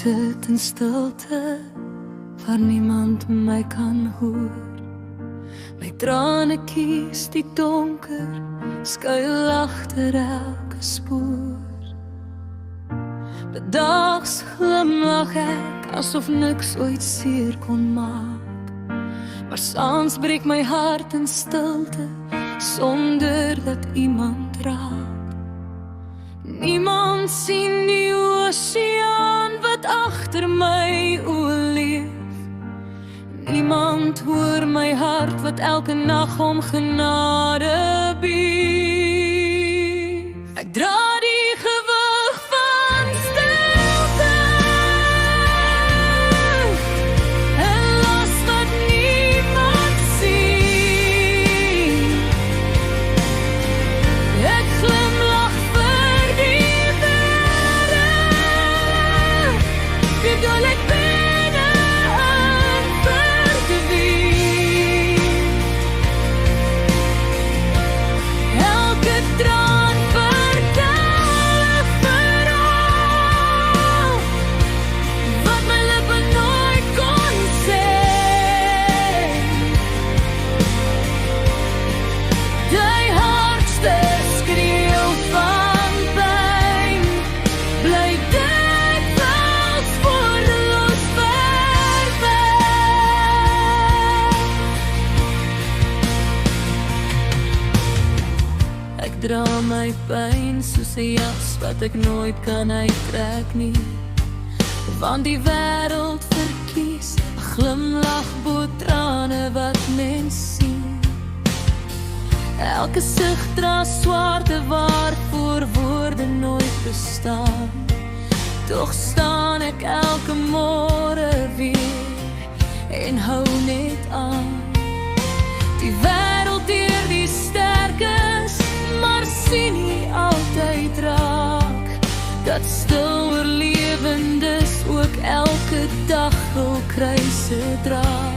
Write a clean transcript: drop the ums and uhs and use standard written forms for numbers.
sit in stilte, waar niemand my kan hoor. My trane kies die donker, skuil agter elke spoor. Bedags glimlag ek, asof niks ooit seer kon maak. Maar soms breek my hart in stilte, sonder dat iemand raak. Niemand sien die oseaan wat agter my oë leef. Niemand hoor my hart wat elke nag om genade bied. Ek dra die gewig van stilte, 'n las wat niemand sien. Ek glimlag vir die wêreld, bedoel ek binne in verdween. Elke traan vertel 'n verhaal, wat my lippe nooit kon sê. Die hardste skreeu van pyn, bly dikwels woordeloos verwelk. Ek dra my pyn soos 'n jas wat ek nooit kan uittrek nie, want die wêreld verkies 'n glimlag bo trane wat mens sien. Elke sig dra swaarte waarvoor woorde nooit bestaan. Tog staan ek elke môre weer en hou net aan. Die wêreld deur die sterkes, maar sien nie altyd raak, dat stil oorlewendes ook elke dag hul kruise dra.